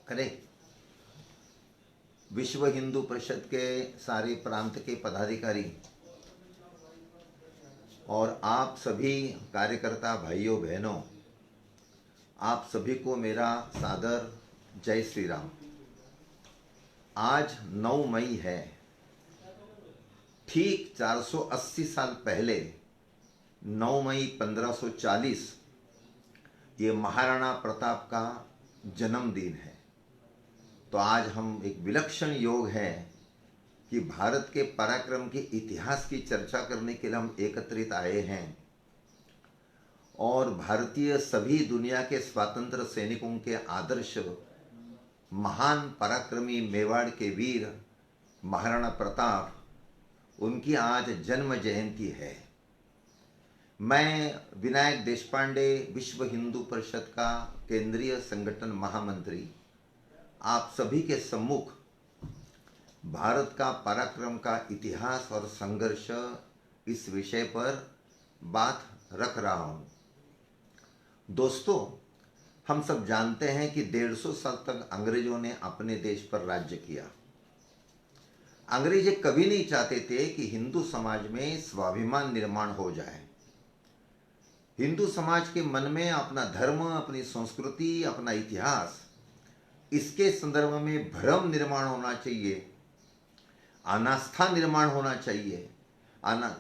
अरे, विश्व हिंदू परिषद के सारे प्रांत के पदाधिकारी और आप सभी कार्यकर्ता भाइयों बहनों, आप सभी को मेरा सादर जय श्री राम। आज 9 मई है। ठीक 480 साल पहले 9 मई 1540 ये महाराणा प्रताप का जन्मदिन है। तो आज हम एक विलक्षण योग है कि भारत के पराक्रम के इतिहास की चर्चा करने के लिए हम एकत्रित आए हैं और भारतीय सभी दुनिया के स्वतंत्र सैनिकों के आदर्श महान पराक्रमी मेवाड़ के वीर महाराणा प्रताप, उनकी आज जन्म जयंती है। मैं विनायक देशपांडे, विश्व हिंदू परिषद का केंद्रीय संगठन महामंत्री, आप सभी के सम्मुख भारत का पराक्रम का इतिहास और संघर्ष इस विषय पर बात रख रहा हूं। दोस्तों, हम सब जानते हैं कि 150 साल तक अंग्रेजों ने अपने देश पर राज्य किया। अंग्रेज ये कभी नहीं चाहते थे कि हिंदू समाज में स्वाभिमान निर्माण हो जाए। हिंदू समाज के मन में अपना धर्म, अपनी संस्कृति, अपना इतिहास, इसके संदर्भ में भ्रम निर्माण होना चाहिए, अनास्था निर्माण होना चाहिए।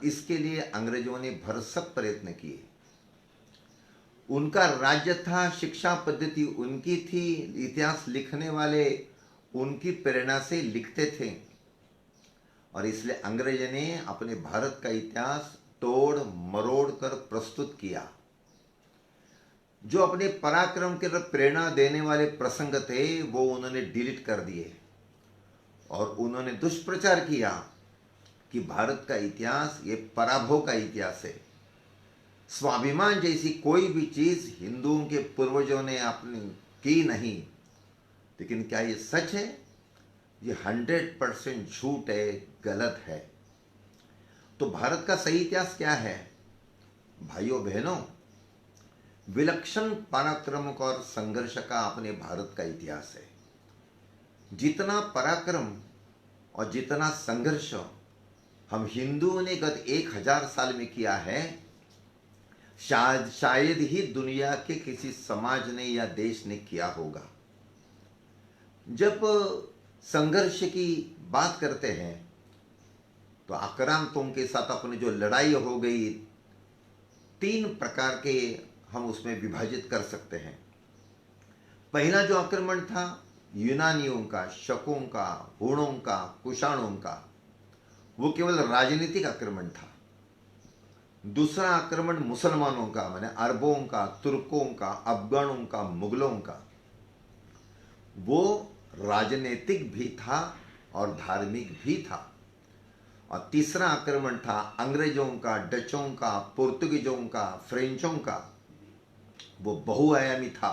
इसके लिए अंग्रेजों ने भरसक प्रयत्न किए। उनका राज्य था, शिक्षा पद्धति उनकी थी, इतिहास लिखने वाले उनकी प्रेरणा से लिखते थे और इसलिए अंग्रेज ने अपने भारत का इतिहास तोड़ मरोड़ कर प्रस्तुत किया। जो अपने पराक्रम के प्रेरणा देने वाले प्रसंग थे वो उन्होंने डिलीट कर दिए और उन्होंने दुष्प्रचार किया कि भारत का इतिहास ये पराभव का इतिहास है। स्वाभिमान जैसी कोई भी चीज हिंदुओं के पूर्वजों ने अपनी की नहीं। लेकिन क्या ये सच है? ये 100% झूठ है, गलत है। तो भारत का सही इतिहास क्या है? भाइयों बहनों, विलक्षण पराक्रम और संघर्ष का अपने भारत का इतिहास है। जितना पराक्रम और जितना संघर्ष हम हिंदुओं ने गत 1000 साल में किया है, शायद ही दुनिया के किसी समाज ने या देश ने किया होगा। जब संघर्ष की बात करते हैं तो आक्रांतों के साथ अपनी जो लड़ाई हो गई, 3 प्रकार के हम उसमें विभाजित कर सकते हैं। पहला जो आक्रमण था यूनानियों का, शकों का, हुणों का, कुषाणों का, वो केवल राजनीतिक आक्रमण था। दूसरा आक्रमण मुसलमानों का, माने अरबों का, तुर्कों का, अफगानों का, मुगलों का, वो राजनीतिक भी था और धार्मिक भी था। और तीसरा आक्रमण था अंग्रेजों का, डचों का, पुर्तगीजों का, फ्रेंचों का। वो बहुआयामी था,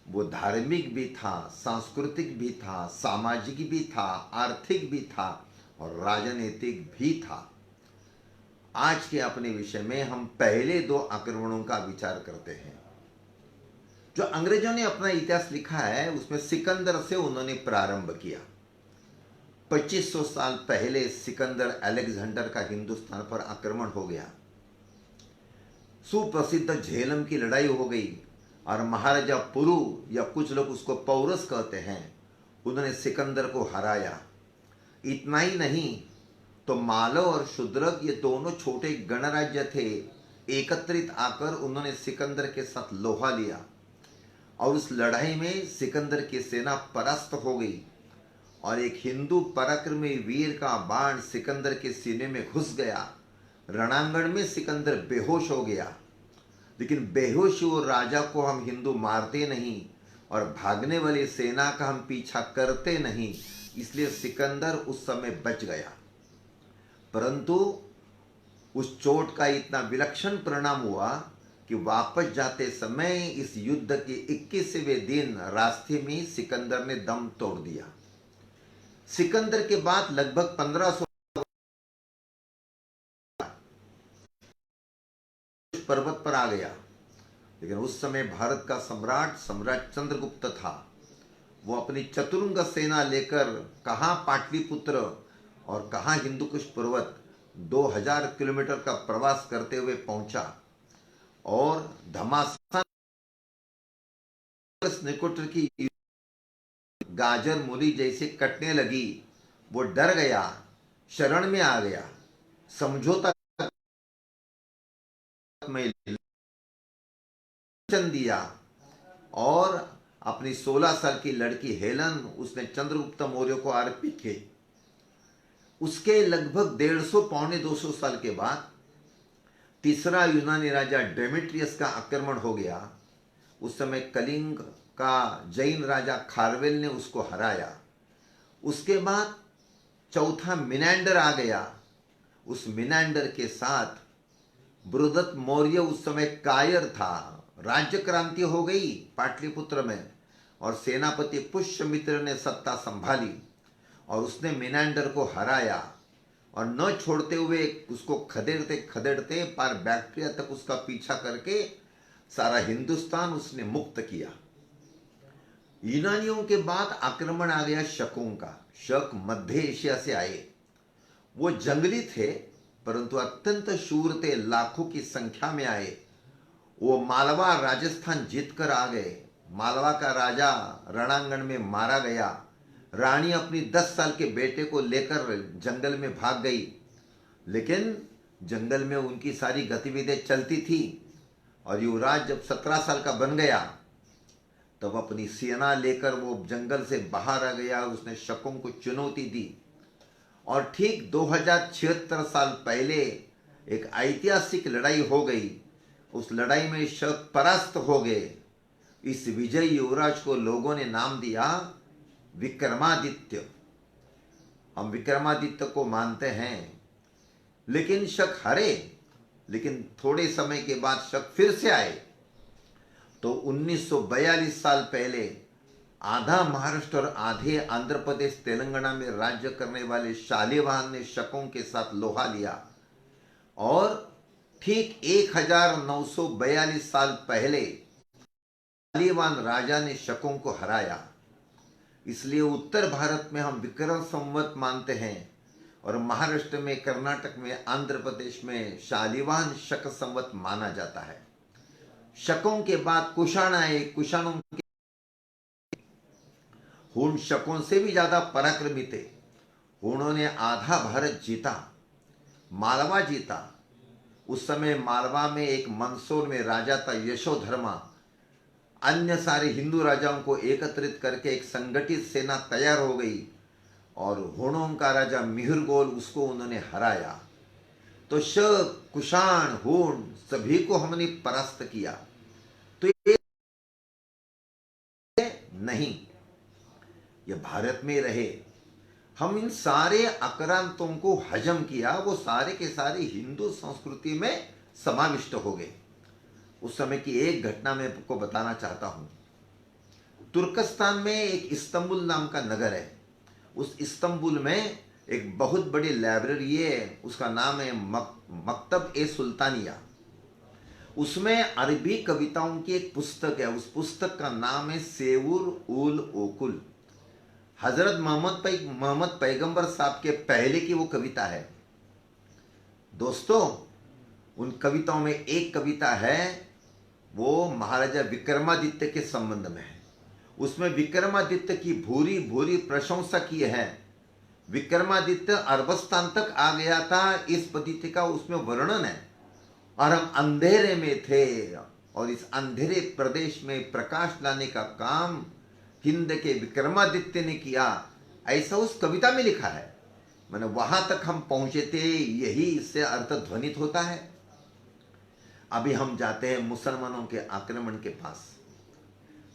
वो धार्मिक भी था, सांस्कृतिक भी था, सामाजिक भी था, आर्थिक भी था और राजनीतिक भी था। आज के अपने विषय में हम पहले 2 आक्रमणों का विचार करते हैं। जो अंग्रेजों ने अपना इतिहास लिखा है उसमें सिकंदर से उन्होंने प्रारंभ किया। 2500 साल पहले सिकंदर अलेक्जेंडर का हिंदुस्तान पर आक्रमण हो गया। सुप्रसिद्ध झेलम की लड़ाई हो गई और महाराजा पुरु, या कुछ लोग उसको पौरस कहते हैं, उन्होंने सिकंदर को हराया। इतना ही नहीं तो मालव और शूद्रक, ये दोनों छोटे गणराज्य थे, एकत्रित आकर उन्होंने सिकंदर के साथ लोहा लिया और उस लड़ाई में सिकंदर की सेना परास्त हो गई और एक हिंदू पराक्रमी वीर का बाण सिकंदर के सीने में घुस गया। रणांगण में सिकंदर बेहोश हो गया। लेकिन बेहोश हुए राजा को हम हिंदू मारते नहीं और भागने वाली सेना का हम पीछा करते नहीं, इसलिए सिकंदर उस समय बच गया। परंतु उस चोट का इतना विलक्षण परिणाम हुआ कि वापस जाते समय इस युद्ध के 21वें दिन रास्ते में सिकंदर ने दम तोड़ दिया। सिकंदर के बाद लगभग 1500 पर्वत पर आ गया। लेकिन उस समय भारत का सम्राट चंद्रगुप्त था। वो अपनी चतुरंग सेना लेकर कहाँ पाटलिपुत्र और कहाँ हिंदुकुश पर्वत 2000 किलोमीटर का प्रवास करते हुए पहुंचा और धमासान निकोटर की गाजर मूली जैसे कटने लगी। वो डर गया, शरण में आ गया, समझौता में वचन दिया और अपनी 16 साल की लड़की हेलन उसने चंद्रगुप्त मौर्य को अर्पित की। उसके लगभग 150 पौने 200 साल के बाद तीसरा यूनानी राजा डेमेट्रियस का आक्रमण हो गया। उस समय कलिंग का जैन राजा खारवेल ने उसको हराया। उसके बाद चौथा मिनांडर आ गया। उस मिनांडर के साथ बृहदत्त मौर्य उस समय कायर था। राज्य क्रांति हो गई पाटलिपुत्र में और सेनापति पुष्यमित्र ने सत्ता संभाली और उसने मिनांडर को हराया और न छोड़ते हुए उसको खदेड़ते खदेड़ते पार बैक्ट्रिया तक उसका पीछा करके सारा हिंदुस्तान उसने मुक्त किया। यूनानियों के बाद आक्रमण आ गया शकों का। शक मध्य एशिया से आए। वो जंगली थे परंतु अत्यंत शूर थे, लाखों की संख्या में आए। वो मालवा राजस्थान जीतकर आ गए। मालवा का राजा रणांगण में मारा गया। रानी अपनी 10 साल के बेटे को लेकर जंगल में भाग गई, लेकिन जंगल में उनकी सारी गतिविधियां चलती थी और युवराज जब 17 साल का बन गया तब अपनी सेना लेकर वो जंगल से बाहर आ गया। उसने शकों को चुनौती दी और ठीक 2076 साल पहले एक ऐतिहासिक लड़ाई हो गई। उस लड़ाई में शक परास्त हो गए। इस विजयी युवराज को लोगों ने नाम दिया विक्रमादित्य। हम विक्रमादित्य को मानते हैं, लेकिन शक हारे। लेकिन थोड़े समय के बाद शक फिर से आए। तो 1942 साल पहले आधा महाराष्ट्र और आधे आंध्र प्रदेश तेलंगाना में राज्य करने वाले शालिवाहन ने शकों के साथ लोहा लिया और ठीक 1942 साल पहले शालिवाहन राजा ने शकों को हराया। इसलिए उत्तर भारत में हम विक्रम संवत मानते हैं और महाराष्ट्र में, कर्नाटक में, आंध्र प्रदेश में शालिवाहन शक संवत माना जाता है। शकों के बाद कुषाण आए। कुषाणों के हुण शकों से भी ज्यादा पराक्रमी थे। हुणों ने आधा भारत जीता, मालवा जीता। उस समय मालवा में एक मंदसौर में राजा था यशोधर्मा। अन्य सारे हिंदू राजाओं को एकत्रित करके एक संगठित सेना तैयार हो गई और हुणों का राजा मिहिरगोल, उसको उन्होंने हराया। तो शक, कुषाण, हुण सभी को हमने परास्त किया। तो ये नहीं, ये भारत में रहे। हम इन सारे आक्रांतों को हजम किया, वो सारे के सारे हिंदू संस्कृति में समाविष्ट हो गए। उस समय की एक घटना मैं आपको बताना चाहता हूं। तुर्कस्तान में एक इस्तांबुल नाम का नगर है। उस इस्तांबुल में एक बहुत बड़ी लाइब्रेरी है, उसका नाम है मकतब ए सुल्तानिया। उसमें अरबी कविताओं की एक पुस्तक है। उस पुस्तक का नाम है सेवुर उल ओकुल। हजरत मोहम्मद पैगंबर साहब के पहले की वो कविता है। दोस्तों, उन कविताओं में एक कविता है, वो महाराजा विक्रमादित्य के संबंध में है। उसमें विक्रमादित्य की भूरी भूरी प्रशंसा की है। विक्रमादित्य अरबस्तान तक आ गया था, इस पद्धति का उसमें वर्णन है। और हम अंधेरे में थे और इस अंधेरे प्रदेश में प्रकाश लाने का काम हिंद के विक्रमादित्य ने किया, ऐसा उस कविता में लिखा है। मैंने वहां तक हम पहुंचे थे, यही इससे अर्थ ध्वनित होता है। अभी हम जाते हैं मुसलमानों के आक्रमण के पास।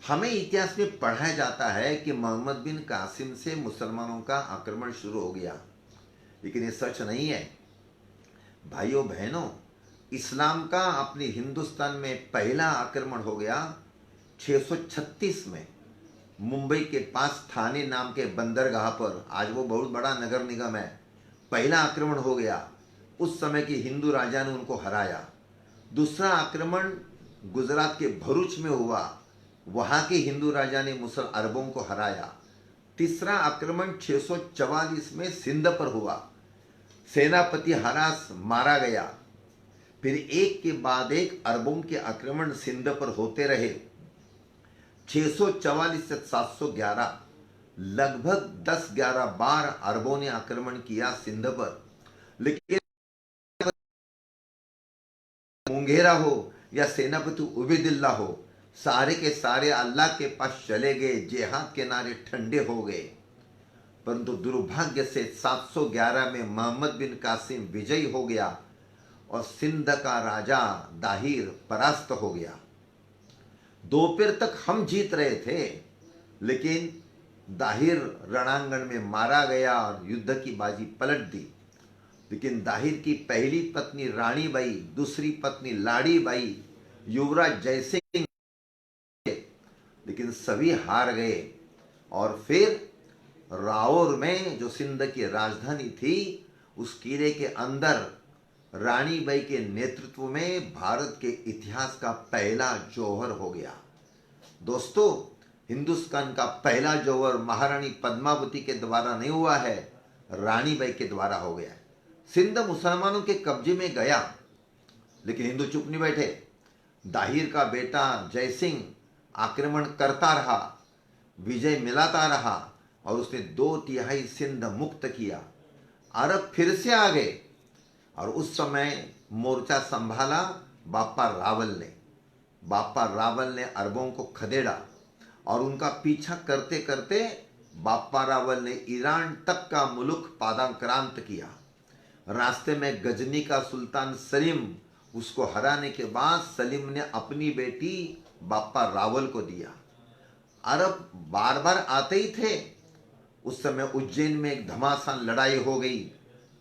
हमें इतिहास में पढ़ाया जाता है कि मोहम्मद बिन कासिम से मुसलमानों का आक्रमण शुरू हो गया, लेकिन ये सच नहीं है। भाइयों बहनों, इस्लाम का अपने हिंदुस्तान में पहला आक्रमण हो गया 636 में मुंबई के पास थाने नाम के बंदरगाह पर। आज वो बहुत बड़ा नगर निगम है। पहला आक्रमण हो गया। उस समय के हिंदू राजा ने उनको हराया। दूसरा आक्रमण गुजरात के भरूच में हुआ। वहां के हिंदू राजा ने मुसल अरबों को हराया। तीसरा आक्रमण 644 में सिंध पर हुआ, सेनापति हरास मारा गया। फिर एक के बाद एक अरबों के आक्रमण सिंध पर होते रहे। 644 से 711 लगभग 10-11 बार अरबों ने आक्रमण किया सिंध पर, लेकिन मुंगेरा हो या सेनापति उबैदुल्ला हो, सारे के सारे अल्लाह के पास चले गए, जिहाद के नारे ठंडे हो गए। परंतु दुर्भाग्य से 711 में मोहम्मद बिन कासिम विजयी हो गया और सिंध का राजा दाहिर परास्त हो गया। दोपहर तक हम जीत रहे थे, लेकिन दाहिर रणांगण में मारा गया और युद्ध की बाजी पलट दी। लेकिन दाहिर की पहली पत्नी रानी बाई, दूसरी पत्नी लाड़ी बाई, युवराज जयसिंह, लेकिन सभी हार गए। और फिर राओर में जो सिंध की राजधानी थी, उस किले के अंदर रानी बाई के नेतृत्व में भारत के इतिहास का पहला जौहर हो गया। दोस्तों, हिंदुस्तान का पहला जौहर महारानी पद्मावती के द्वारा नहीं हुआ है, रानी बाई के द्वारा हो गया। सिंध मुसलमानों के कब्जे में गया, लेकिन हिंदू चुप नहीं बैठे। दाहिर का बेटा जयसिंह आक्रमण करता रहा, विजय मिलाता रहा और उसने 2/3 सिंध मुक्त किया। अरब फिर से आ गए और उस समय मोर्चा संभाला बापा रावल ने। बापा रावल ने अरबों को खदेड़ा और उनका पीछा करते करते बापा रावल ने ईरान तक का मुल्क पादाक्रांत किया। रास्ते में गजनी का सुल्तान सलीम, उसको हराने के बाद सलीम ने अपनी बेटी बापा रावल को दिया। अरब बार बार आते ही थे। उस समय उज्जैन में एक घमासान लड़ाई हो गई।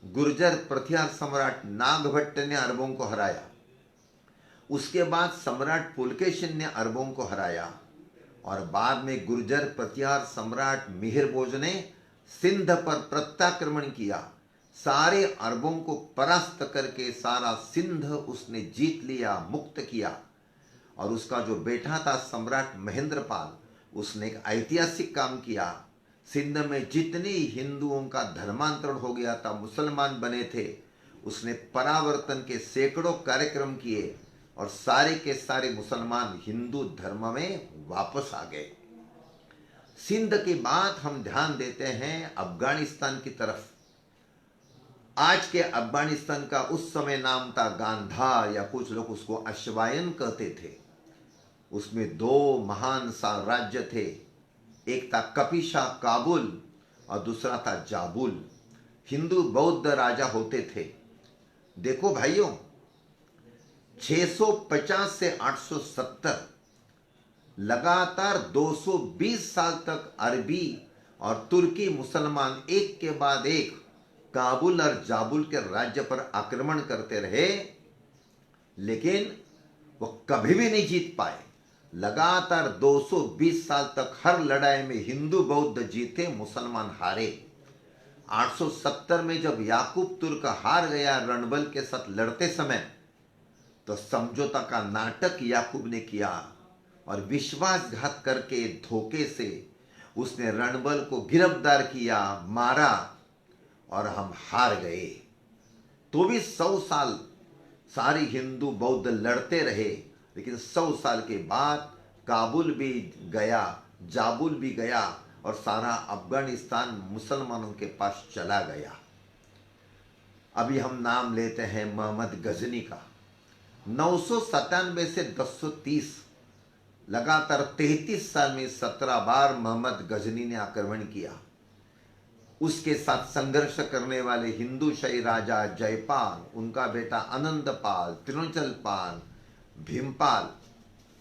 गुर्जर प्रतिहार सम्राट नागभट्ट ने अरबों को हराया। उसके बाद सम्राट पुलकेशिन ने अरबों को हराया और बाद में गुर्जर प्रतिहार सम्राट मिहिरभोज ने सिंध पर प्रत्याक्रमण किया। सारे अरबों को परास्त करके सारा सिंध उसने जीत लिया, मुक्त किया। और उसका जो बेटा था सम्राट महेंद्रपाल, उसने एक ऐतिहासिक काम किया। सिंध में जितने हिंदुओं का धर्मांतरण हो गया था, मुसलमान बने थे, उसने परावर्तन के सैकड़ों कार्यक्रम किए और सारे के सारे मुसलमान हिंदू धर्म में वापस आ गए। सिंध के बाद हम ध्यान देते हैं अफगानिस्तान की तरफ। आज के अफगानिस्तान का उस समय नाम था गांधार, या कुछ लोग उसको अश्वायन कहते थे। उसमें 2 महान साम्राज्य थे, एक था कपिशा काबुल और दूसरा था जाबुल। हिंदू बौद्ध राजा होते थे। देखो भाइयों, 650 से 870 लगातार 220 साल तक अरबी और तुर्की मुसलमान एक के बाद एक काबुल और जाबुल के राज्य पर आक्रमण करते रहे, लेकिन वो कभी भी नहीं जीत पाए। लगातार 220 साल तक हर लड़ाई में हिंदू बौद्ध जीते, मुसलमान हारे। 870 में जब याकूब तुर्क हार गया रणबल के साथ लड़ते समय, तो समझौता का नाटक याकूब ने किया और विश्वासघात करके धोखे से उसने रणबल को गिरफ्तार किया, मारा और हम हार गए। तो भी 100 साल सारे हिंदू बौद्ध लड़ते रहे, लेकिन 100 साल के बाद काबुल भी गया, जाबुल भी गया और सारा अफगानिस्तान मुसलमानों के पास चला गया। अभी हम नाम लेते हैं मोहम्मद गजनी का। 997 से 1030 लगातार 33 साल में 17 बार मोहम्मद गजनी ने आक्रमण किया। उसके साथ संघर्ष करने वाले हिंदू शाही राजा जयपाल, उनका बेटा आनंदपाल, त्रिनोचलपाल, भीमपाल,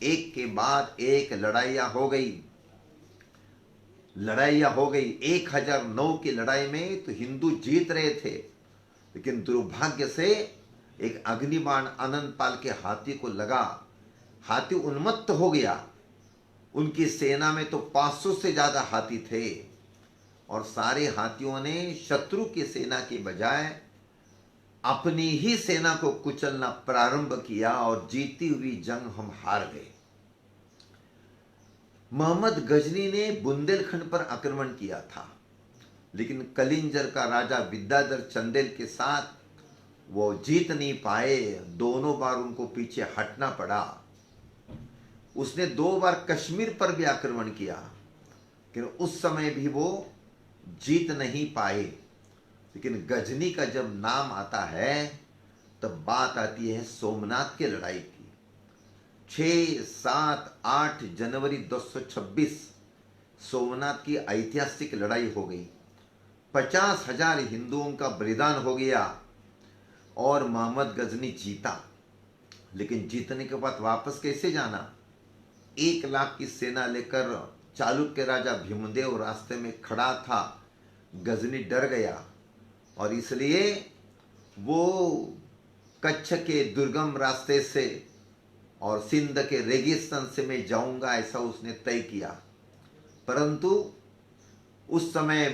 एक के बाद एक लड़ाइयाँ हो गई। 1009 की लड़ाई में तो हिंदू जीत रहे थे, लेकिन दुर्भाग्य से एक अग्निबाण आनंदपाल के हाथी को लगा। हाथी उन्मत्त हो गया। उनकी सेना में तो 500 से ज्यादा हाथी थे और सारे हाथियों ने शत्रु की सेना के बजाय अपनी ही सेना को कुचलना प्रारंभ किया और जीती हुई जंग हम हार गए। मोहम्मद गजनी ने बुंदेलखंड पर आक्रमण किया था, लेकिन कलिंजर का राजा विद्याधर चंदेल के साथ वो जीत नहीं पाए। दोनों बार उनको पीछे हटना पड़ा। उसने 2 बार कश्मीर पर भी आक्रमण किया, लेकिन उस समय भी वो जीत नहीं पाए। लेकिन गजनी का जब नाम आता है तब बात आती है सोमनाथ की लड़ाई की। 6, 7, 8 जनवरी 226 सोमनाथ की ऐतिहासिक लड़ाई हो गई। 50,000 हिंदुओं का बलिदान हो गया और मोहम्मद गजनी जीता। लेकिन जीतने के बाद वापस कैसे जाना? 1 लाख की सेना लेकर चालुक्य राजा भीमदेव रास्ते में खड़ा था। गजनी डर गया और इसलिए वो कच्छ के दुर्गम रास्ते से और सिंध के रेगिस्तान से मैं जाऊंगा, ऐसा उसने तय किया। परंतु उस समय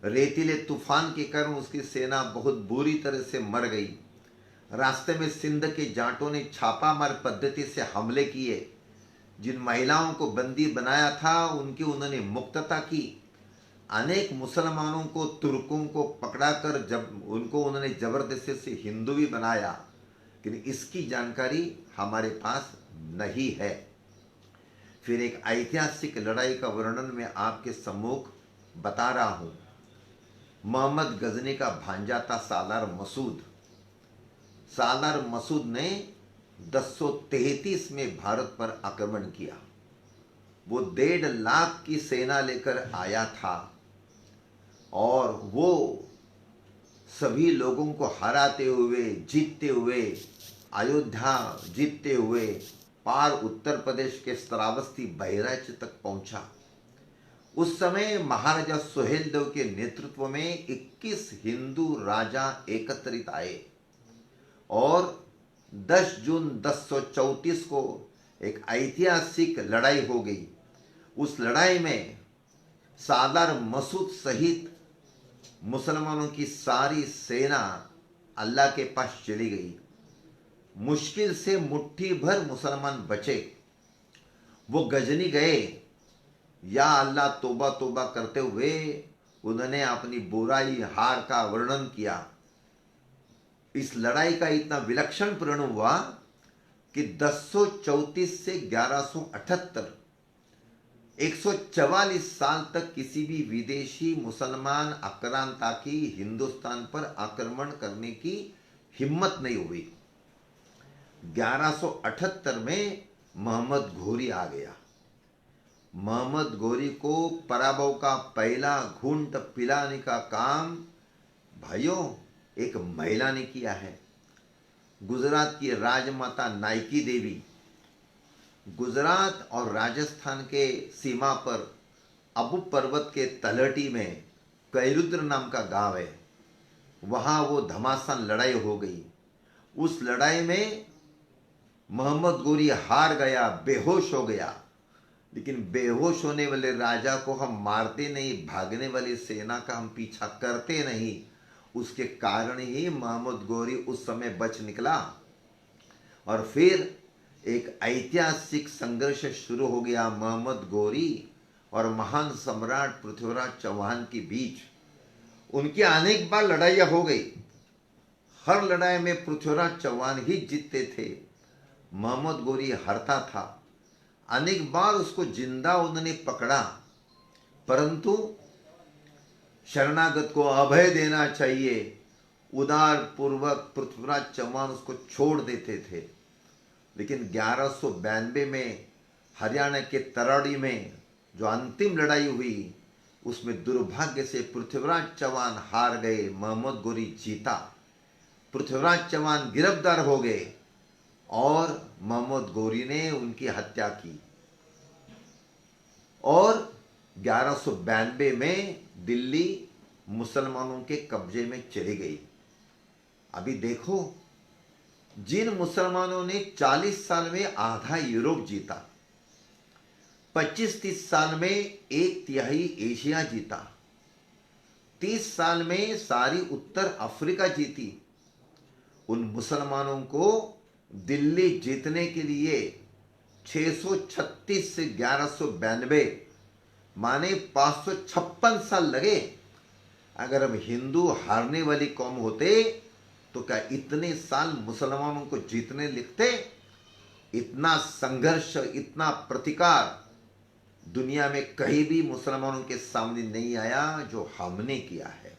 रेतीले तूफान के कारण उसकी सेना बहुत बुरी तरह से मर गई। रास्ते में सिंध के जाटों ने छापामार पद्धति से हमले किए। जिन महिलाओं को बंदी बनाया था उनकी उन्होंने मुक्तता की। अनेक मुसलमानों को, तुर्कों को पकड़ाकर जब उनको उन्होंने जबरदस्ती से हिंदू भी बनाया, लेकिन इसकी जानकारी हमारे पास नहीं है। फिर एक ऐतिहासिक लड़ाई का वर्णन मैं आपके सम्मुख बता रहा हूं। मोहम्मद गजनी का भांजा था सालार मसूद। सालार मसूद ने 1033 में भारत पर आक्रमण किया। वो 1.5 लाख की सेना लेकर आया था और वो सभी लोगों को हराते हुए, जीतते हुए, अयोध्या जीतते हुए पार उत्तर प्रदेश के श्रावस्ती बहराइच तक पहुंचा। उस समय महाराजा सोहेल देव के नेतृत्व में 21 हिंदू राजा एकत्रित आए और 10 जून 1034 को एक ऐतिहासिक लड़ाई हो गई। उस लड़ाई में सालार मसूद सहित मुसलमानों की सारी सेना अल्लाह के पास चली गई। मुश्किल से मुट्ठी भर मुसलमान बचे। वो गजनी गए, या अल्लाह तौबा तौबा करते हुए उन्होंने अपनी बुराई हार का वर्णन किया। इस लड़ाई का इतना विलक्षण परिणाम हुआ कि 1034 से 1178 144 साल तक किसी भी विदेशी मुसलमान आक्रांता की हिंदुस्तान पर आक्रमण करने की हिम्मत नहीं हुई। 1178 में मोहम्मद घोरी आ गया। मोहम्मद घोरी को पराभव का पहला घूंट पिलाने का काम भाइयों एक महिला ने किया है। गुजरात की राजमाता नायकी देवी, गुजरात और राजस्थान के सीमा पर अबू पर्वत के तलहटी में कैरुद्र नाम का गांव है। वहां वो घमासान लड़ाई हो गई। उस लड़ाई में मोहम्मद घोरी हार गया, बेहोश हो गया। लेकिन बेहोश होने वाले राजा को हम मारते नहीं, भागने वाली सेना का हम पीछा करते नहीं। उसके कारण ही मोहम्मद घोरी उस समय बच निकला और फिर एक ऐतिहासिक संघर्ष शुरू हो गया मोहम्मद घोरी और महान सम्राट पृथ्वीराज चौहान के बीच। उनकी अनेक बार लड़ाइयां हो गई। हर लड़ाई में पृथ्वीराज चौहान ही जीतते थे, मोहम्मद घोरी हारता था। अनेक बार उसको जिंदा उन्होंने पकड़ा, परंतु शरणागत को अभय देना चाहिए, उदार पूर्वक पृथ्वीराज चौहान उसको छोड़ देते थे। लेकिन 1192 में हरियाणा के तराड़ी में जो अंतिम लड़ाई हुई, उसमें दुर्भाग्य से पृथ्वीराज चौहान हार गए, मोहम्मद घोरी जीता। पृथ्वीराज चौहान गिरफ्तार हो गए और मोहम्मद घोरी ने उनकी हत्या की और 1192 में दिल्ली मुसलमानों के कब्जे में चली गई। अभी देखो, जिन मुसलमानों ने 40 साल में आधा यूरोप जीता, 25-30 साल में 1/3 एशिया जीता, 30 साल में सारी उत्तर अफ्रीका जीती, उन मुसलमानों को दिल्ली जीतने के लिए 636 से 1192, माने 556 साल लगे। अगर हम हिंदू हारने वाली कौम होते तो क्या इतने साल मुसलमानों को जीतने लिखते? इतना संघर्ष, इतना प्रतिकार दुनिया में कहीं भी मुसलमानों के सामने नहीं आया जो हमने किया है।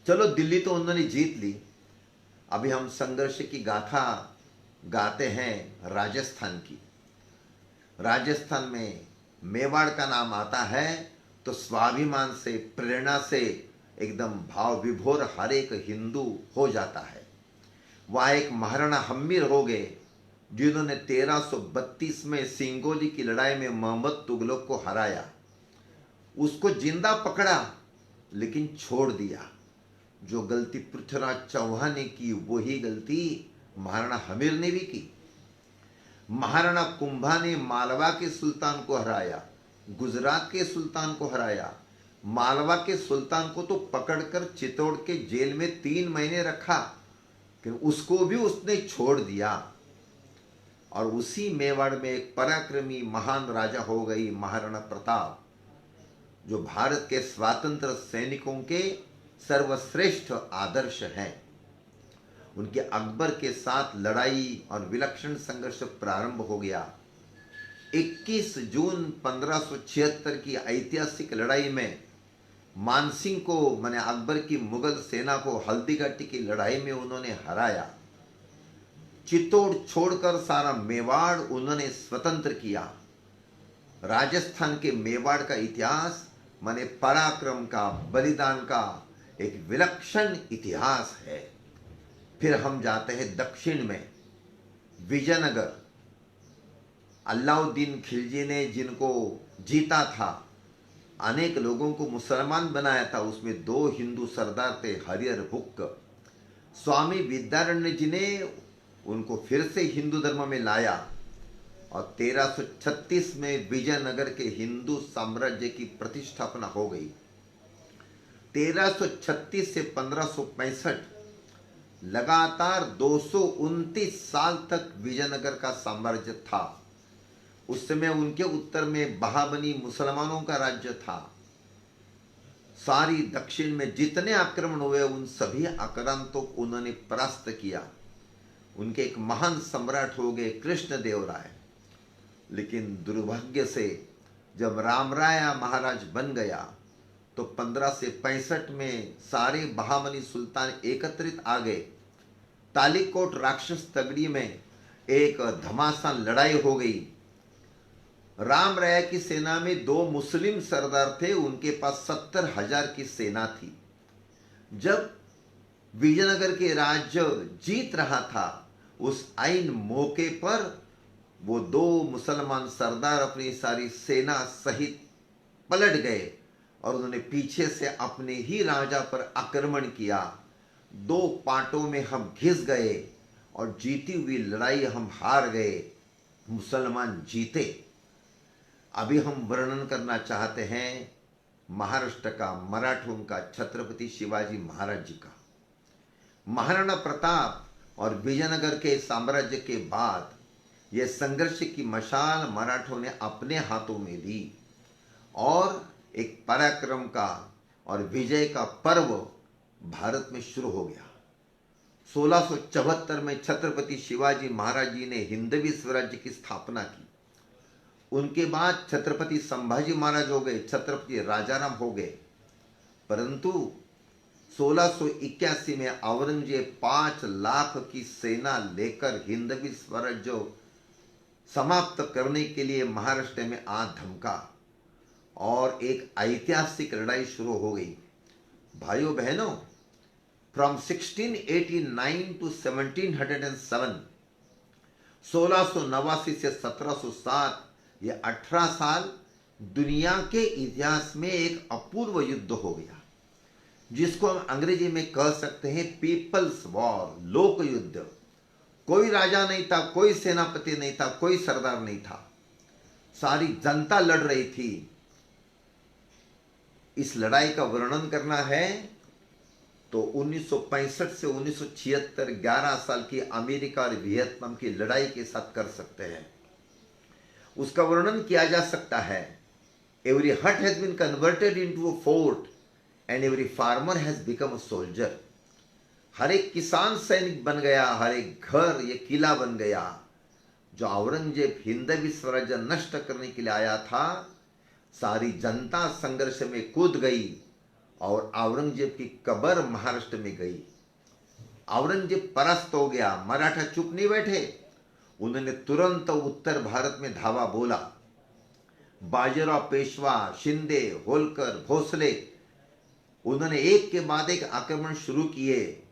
चलो, दिल्ली तो उन्होंने जीत ली। अभी हम संघर्ष की गाथा गाते हैं राजस्थान की। राजस्थान में मेवाड़ का नाम आता है तो स्वाभिमान से, प्रेरणा से एकदम भाव विभोर हर एक हिंदू हो जाता है। वहाँ एक महाराणा हम्मीर हो गए जिन्होंने 1332 में सिंगोली की लड़ाई में मोहम्मद तुगलक को हराया। उसको जिंदा पकड़ा लेकिन छोड़ दिया। जो गलती पृथ्वीराज चौहान ने की वही गलती महाराणा हमीर ने भी की। महाराणा कुंभा ने मालवा के सुल्तान को हराया, गुजरात के सुल्तान को हराया। मालवा के सुल्तान को तो पकड़कर चित्तौड़ के जेल में 3 महीने रखा, कि उसको भी उसने छोड़ दिया। और उसी मेवाड़ में एक पराक्रमी महान राजा हो गई महाराणा प्रताप, जो भारत के स्वतंत्र सैनिकों के सर्वश्रेष्ठ आदर्श हैं। उनके अकबर के साथ लड़ाई और विलक्षण संघर्ष प्रारंभ हो गया। 21 जून 1576 की ऐतिहासिक लड़ाई में मानसिंह को, माने अकबर की मुगल सेना को हल्दीघाटी की लड़ाई में उन्होंने हराया। चित्तौड़ छोड़कर सारा मेवाड़ उन्होंने स्वतंत्र किया। राजस्थान के मेवाड़ का इतिहास माने पराक्रम का, बलिदान का एक विलक्षण इतिहास है। फिर हम जाते हैं दक्षिण में, विजयनगर। अलाउद्दीन खिलजी ने जिनको जीता था, अनेक लोगों को मुसलमान बनाया था। उसमें 2 हिंदू सरदार थे, हरिहर बुक्क। स्वामी विद्यारण्य जी ने उनको फिर से हिंदू धर्म में लाया और 1336 में विजयनगर के हिंदू साम्राज्य की प्रतिष्ठापना हो गई। 1336 से 1565 लगातार 229 साल तक विजयनगर का साम्राज्य था। उस समय उनके उत्तर में बहामनी मुसलमानों का राज्य था। सारी दक्षिण में जितने आक्रमण हुए उन सभी आक्रांतों को उन्होंने परास्त किया। उनके एक महान सम्राट हो गए कृष्णदेव राय। लेकिन दुर्भाग्य से जब रामराया महाराज बन गया तो 1565 में सारे बहामनी सुल्तान एकत्रित आ गए। तालिकोट राक्षस तगड़ी में एक घमासान लड़ाई हो गई। राम राय की सेना में 2 मुस्लिम सरदार थे, उनके पास 70,000 की सेना थी। जब विजयनगर के राज्य जीत रहा था, उस आइन मौके पर वो 2 मुसलमान सरदार अपनी सारी सेना सहित पलट गए और उन्होंने पीछे से अपने ही राजा पर आक्रमण किया। 2 पाटों में हम घिस गए और जीती हुई लड़ाई हम हार गए, मुसलमान जीते। अभी हम वर्णन करना चाहते हैं महाराष्ट्र का, मराठों का, छत्रपति शिवाजी महाराज जी का। महाराणा प्रताप और विजयनगर के साम्राज्य के बाद यह संघर्ष की मशाल मराठों ने अपने हाथों में ली और एक पराक्रम का और विजय का पर्व भारत में शुरू हो गया। 1674 में छत्रपति शिवाजी महाराज जी ने हिंदवी स्वराज्य की स्थापना की। उनके बाद छत्रपति संभाजी महाराज हो गए, छत्रपति राजाराम हो गए। परंतु 1681 में औरंगजेब 5 लाख की सेना लेकर हिंदवी स्वराज्य समाप्त करने के लिए महाराष्ट्र में आ धमका और एक ऐतिहासिक लड़ाई शुरू हो गई। भाइयों बहनों, फ्रॉम 1689 टू 1707, 1689 से 1707, ये 18 साल दुनिया के इतिहास में एक अपूर्व युद्ध हो गया, जिसको हम अंग्रेजी में कह सकते हैं पीपल्स वॉर, लोक युद्ध। कोई राजा नहीं था, कोई सेनापति नहीं था, कोई सरदार नहीं था, सारी जनता लड़ रही थी। इस लड़ाई का वर्णन करना है तो 1965 से 1976 11 साल की अमेरिका और वियतनाम की लड़ाई के साथ कर सकते हैं। उसका वर्णन किया जा सकता है। Every hut has been converted into a fort and every farmer has become a soldier. हर एक किसान सैनिक बन गया, हर एक घर ये किला बन गया। जो औरंगजेब हिंदवी स्वराज्य नष्ट करने के लिए आया था, सारी जनता संघर्ष में कूद गई और औरंगजेब की कब्र महाराष्ट्र में गई। औरंगजेब परास्त हो गया, मराठा चुप नहीं बैठे, उन्होंने तुरंत उत्तर भारत में धावा बोला। बाजीराव पेशवा, शिंदे, होलकर, भोसले, उन्होंने एक के बाद एक आक्रमण शुरू किए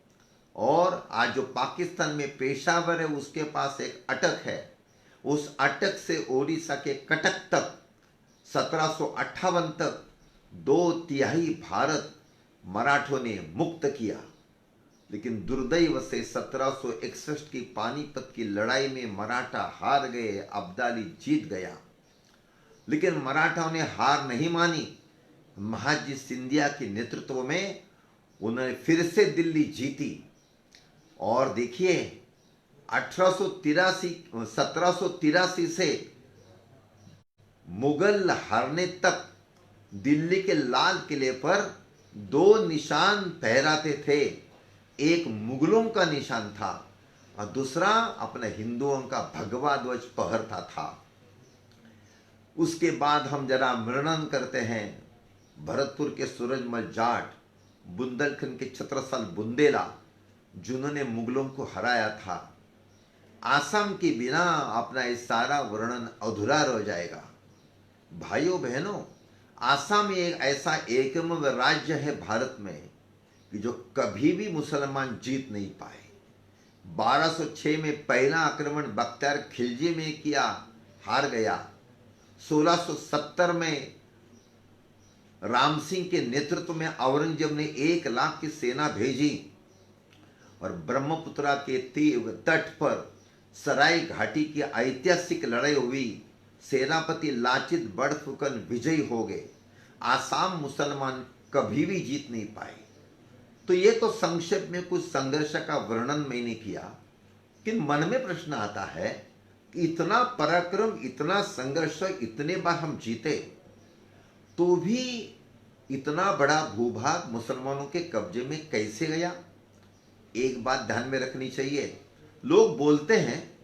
और आज जो पाकिस्तान में पेशावर है उसके पास एक अटक है, उस अटक से ओडिशा के कटक तक 1758 तक 2/3 भारत मराठों ने मुक्त किया। लेकिन दुर्दैव से 1761 की पानीपत की लड़ाई में मराठा हार गए, अब्दाली जीत गया। लेकिन मराठाओं ने हार नहीं मानी। महाजी सिंधिया के नेतृत्व में उन्होंने फिर से दिल्ली जीती। और देखिए 1783 से मुगल हारने तक दिल्ली के लाल किले पर 2 निशान फहराते थे। एक मुगलों का निशान था और दूसरा अपने हिंदुओं का भगवा ध्वज फहरता था। उसके बाद हम जरा वर्णन करते हैं भरतपुर के सूरजमल जाट, बुंदेलखंड के छत्रसाल बुंदेला, जिन्होंने मुगलों को हराया था। आसाम के बिना अपना ये सारा वर्णन अधूरा रह जाएगा। भाइयों बहनों, आसाम एक ऐसा एकमेव राज्य है भारत में कि जो कभी भी मुसलमान जीत नहीं पाए। 1206 में पहला आक्रमण बख्तियार खिलजी में किया, हार गया। 1670 में राम सिंह के नेतृत्व में औरंगजेब ने 1 लाख की सेना भेजी और ब्रह्मपुत्रा के तट पर सराय घाटी की ऐतिहासिक लड़ाई हुई। सेनापति लाचित बड़फुकन विजयी हो गए। आसाम मुसलमान कभी भी जीत नहीं पाए। तो ये तो संक्षेप में कुछ संघर्ष का वर्णन मैंने किया, कि मन में प्रश्न आता है कि इतना पराक्रम, इतना संघर्ष, इतने बार हम जीते तो भी इतना बड़ा भूभाग मुसलमानों के कब्जे में कैसे गया। एक बात ध्यान में रखनी चाहिए, लोग बोलते हैं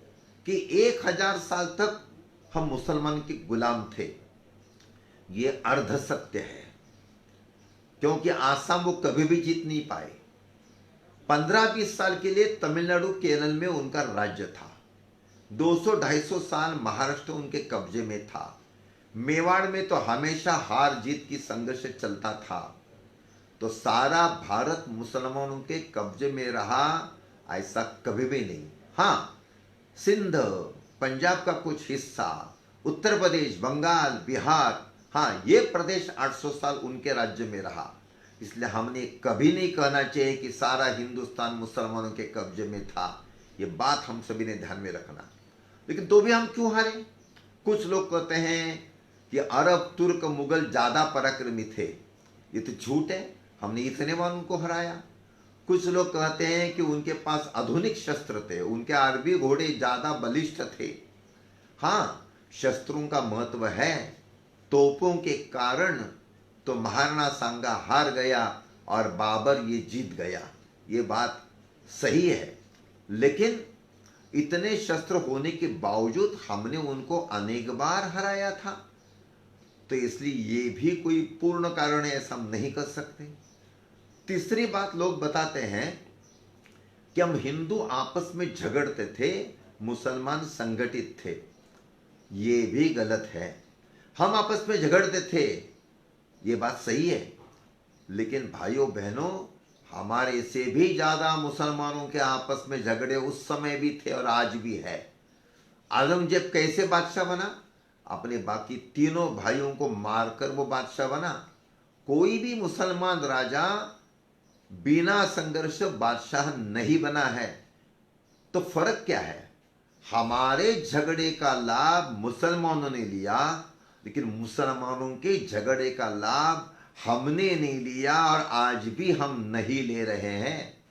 कि 1000 साल तक हम मुसलमान के गुलाम थे। ये अर्ध सत्य है, क्योंकि आसाम वो कभी भी जीत नहीं पाए। 15-20 साल के लिए तमिलनाडु, केरल में उनका राज्य था। 200-250 साल महाराष्ट्र उनके कब्जे में था। मेवाड़ में तो हमेशा हार जीत की संघर्ष चलता था। तो सारा भारत मुसलमानों के कब्जे में रहा, ऐसा कभी भी नहीं। हाँ, सिंध, पंजाब का कुछ हिस्सा, उत्तर प्रदेश, बंगाल, बिहार, हाँ, ये प्रदेश 800 साल उनके राज्य में रहा। इसलिए हमने कभी नहीं कहना चाहिए कि सारा हिंदुस्तान मुसलमानों के कब्जे में था। ये बात हम सभी ने ध्यान में रखना। लेकिन तो भी हम क्यों हारे? कुछ लोग कहते हैं कि अरब, तुर्क, मुगल ज्यादा पराक्रमी थे। ये तो झूठ है, हमने इतने बार उनको हराया। कुछ लोग कहते हैं कि उनके पास आधुनिक शस्त्र थे, उनके अरबी घोड़े ज्यादा बलिष्ठ थे। हाँ, शस्त्रों का महत्व है। तोपों के कारण तो महाराणा सांगा हार गया और बाबर ये जीत गया, ये बात सही है। लेकिन इतने शस्त्र होने के बावजूद हमने उनको अनेक बार हराया था। तो इसलिए ये भी कोई पूर्ण कारण है ऐसा हम नहीं कर सकते। तीसरी बात, लोग बताते हैं कि हम हिंदू आपस में झगड़ते थे, मुसलमान संगठित थे। ये भी गलत है। हम आपस में झगड़ते थे, ये बात सही है, लेकिन भाइयों बहनों, हमारे से भी ज्यादा मुसलमानों के आपस में झगड़े उस समय भी थे और आज भी है। औरंगजेब कैसे बादशाह बना? अपने बाकी तीनों भाइयों को मारकर वो बादशाह बना। कोई भी मुसलमान राजा बिना संघर्ष बादशाह नहीं बना है। तो फर्क क्या है? हमारे झगड़े का लाभ मुसलमानों ने लिया, लेकिन मुसलमानों के झगड़े का लाभ हमने नहीं लिया और आज भी हम नहीं ले रहे हैं।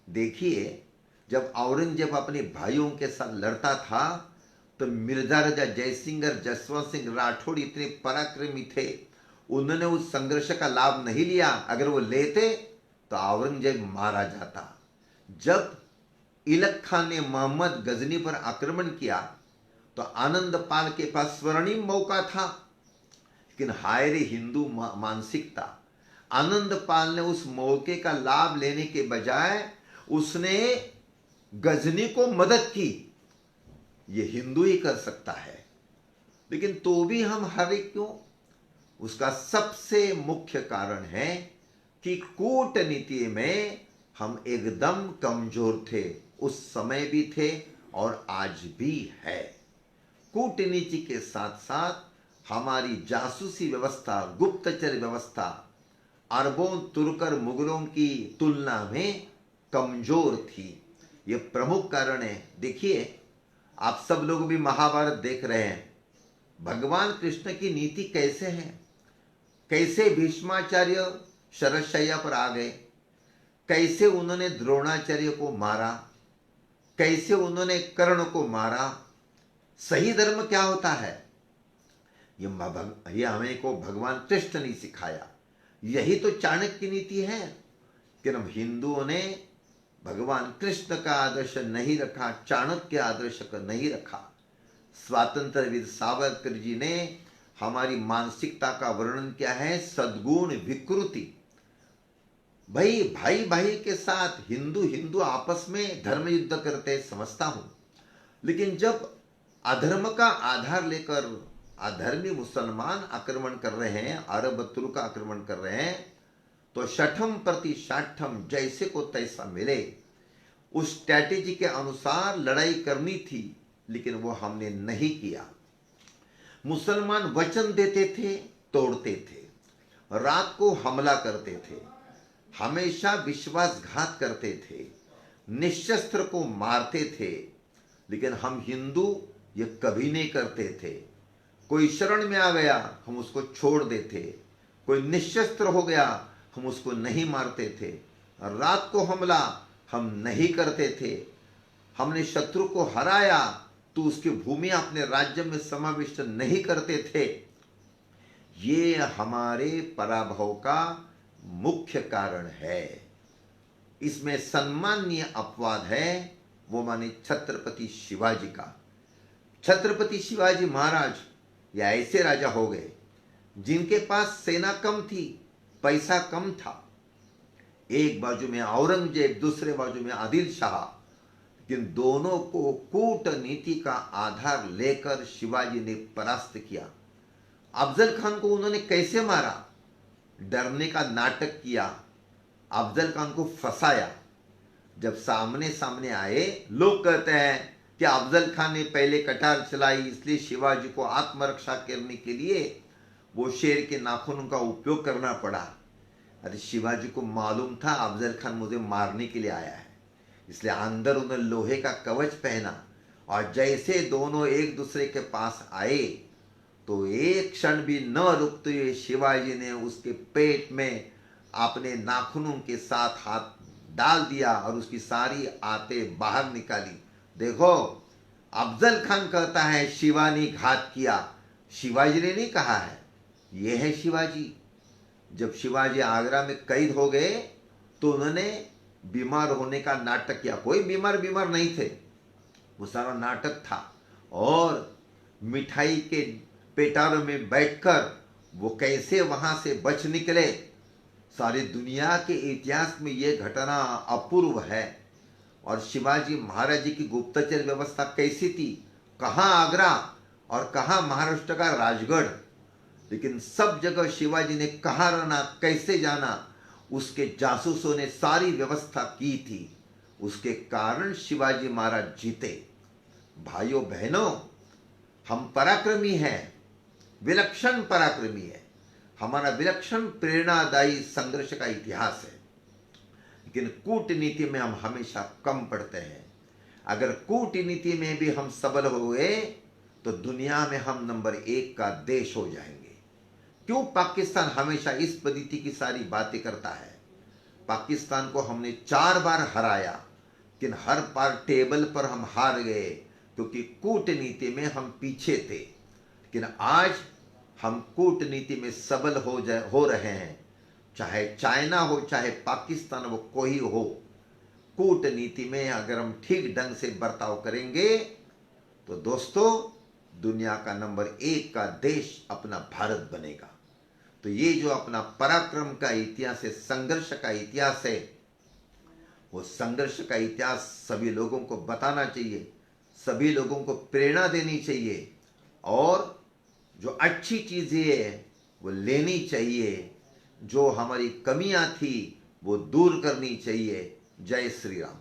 देखिए, जब औरंगजेब अपने भाइयों के साथ लड़ता था तो तो मिर्जा राजा जयसिंह और जसवंत सिंह राठौड़ इतने पराक्रमी थे, उन्होंने उस संघर्ष का लाभ नहीं लिया। अगर वो लेते तो औरंगजेब मारा जाता। जब इलक खान ने मोहम्मद गजनी पर आक्रमण किया तो आनंद पाल के पास स्वर्णिम मौका था, लेकिन हाय रे हिंदू मानसिकता। आनंद पाल ने उस मौके का लाभ लेने के बजाय उसने गजनी को मदद की। ये हिंदू ही कर सकता है, लेकिन तो भी हम हारे क्यों? उसका सबसे मुख्य कारण है कि कूटनीति में हम एकदम कमजोर थे। उस समय भी थे और आज भी है। कूटनीति के साथ साथ हमारी जासूसी व्यवस्था, गुप्तचर व्यवस्था अरबों, तुर्कर, मुगलों की तुलना में कमजोर थी। ये प्रमुख कारण है। देखिए, आप सब लोग भी महाभारत देख रहे हैं। भगवान कृष्ण की नीति कैसे है? कैसे भीष्माचार्य शरशैया पर आ गए, कैसे उन्होंने द्रोणाचार्य को मारा, कैसे उन्होंने कर्ण को मारा। सही धर्म क्या होता है ये हमें को भगवान कृष्ण ने सिखाया। यही तो चाणक्य की नीति है कि हम हिंदुओं ने भगवान कृष्ण का आदर्श नहीं रखा, चाणक्य आदर्श का नहीं रखा। स्वातंत्रवीर सावरकर जी ने हमारी मानसिकता का वर्णन किया है, सद्गुण विकृति। भाई भाई के साथ हिंदू आपस में धर्म युद्ध करते समझता हूं, लेकिन जब अधर्म का आधार लेकर अधर्मी मुसलमान आक्रमण कर रहे हैं, अरब तुर्क आक्रमण कर रहे हैं, तो शठम प्रति शाठम जैसे को तैसा मिले, उस स्ट्रैटेजी के अनुसार लड़ाई करनी थी, लेकिन वो हमने नहीं किया। मुसलमान वचन देते थे, तोड़ते थे, रात को हमला करते थे, हमेशा विश्वासघात करते थे, निशस्त्र को मारते थे। लेकिन हम हिंदू ये कभी नहीं करते थे। कोई शरण में आ गया हम उसको छोड़ देते, कोई निशस्त्र हो गया हम उसको नहीं मारते थे, रात को हमला हम नहीं करते थे। हमने शत्रु को हराया तो उसकी भूमि अपने राज्य में समाविष्ट नहीं करते थे। ये हमारे पराभव का मुख्य कारण है। इसमें सम्माननीय अपवाद है, वो माने छत्रपति शिवाजी का। छत्रपति शिवाजी महाराज या ऐसे राजा हो गए जिनके पास सेना कम थी, पैसा कम था। एक बाजू में औरंगजेब, दूसरे बाजू में आदिल शाह, लेकिन दोनों को कूटनीति का आधार लेकर शिवाजी ने परास्त किया। अफजल खान को उन्होंने कैसे मारा? डरने का नाटक किया, अफजल खान को फंसाया। जब सामने सामने आए, लोग कहते हैं कि अफजल खान ने पहले कटार चलाई, इसलिए शिवाजी को आत्मरक्षा करने के लिए वो शेर के नाखूनों का उपयोग करना पड़ा। अरे शिवाजी को मालूम था अफजल खान मुझे मारने के लिए आया है, इसलिए अंदर उन्होंने लोहे का कवच पहना, और जैसे दोनों एक दूसरे के पास आए तो एक क्षण भी न रुकते हुए शिवाजी ने उसके पेट में अपने नाखूनों के साथ हाथ डाल दिया और उसकी सारी आंतें बाहर निकाली। देखो, अफजल खान कहता है शिवा ने घात किया, शिवाजी ने नहीं कहा है। यह है शिवाजी। जब शिवाजी आगरा में कैद हो गए तो उन्होंने बीमार होने का नाटक किया। कोई बीमार नहीं थे, वो सारा नाटक था। और मिठाई के पेटारों में बैठकर वो कैसे वहां से बच निकले, सारी दुनिया के इतिहास में ये घटना अपूर्व है। और शिवाजी महाराज जी की गुप्तचर व्यवस्था कैसी थी, कहाँ आगरा और कहाँ महाराष्ट्र का राजगढ़, लेकिन सब जगह शिवाजी ने कहाँ रहना, कैसे जाना, उसके जासूसों ने सारी व्यवस्था की थी। उसके कारण शिवाजी महाराज जीते। भाइयों बहनों, हम पराक्रमी हैं, विलक्षण पराक्रमी है। हमारा विलक्षण प्रेरणादायी संघर्ष का इतिहास है, लेकिन कूटनीति में हम हमेशा कम पड़ते हैं। अगर कूटनीति में भी हम सबल हो गए तो दुनिया में हम नंबर 1 का देश हो जाएंगे। क्यों पाकिस्तान हमेशा इस पद्धति की सारी बातें करता है? पाकिस्तान को हमने 4 बार हराया, लेकिन हर बार टेबल पर हम हार गए, क्योंकि कूटनीति में हम पीछे थे, लेकिन आज हम कूटनीति में सबल हो रहे हैं। चाहे चाइना हो, चाहे पाकिस्तान हो, कोई हो, कूटनीति में अगर हम ठीक ढंग से बर्ताव करेंगे तो दोस्तों दुनिया का नंबर 1 का देश अपना भारत बनेगा। तो ये जो अपना पराक्रम का इतिहास है, संघर्ष का इतिहास है, वो संघर्ष का इतिहास सभी लोगों को बताना चाहिए, सभी लोगों को प्रेरणा देनी चाहिए, और जो अच्छी चीजें है वो लेनी चाहिए, जो हमारी कमियां थी वो दूर करनी चाहिए। जय श्री राम।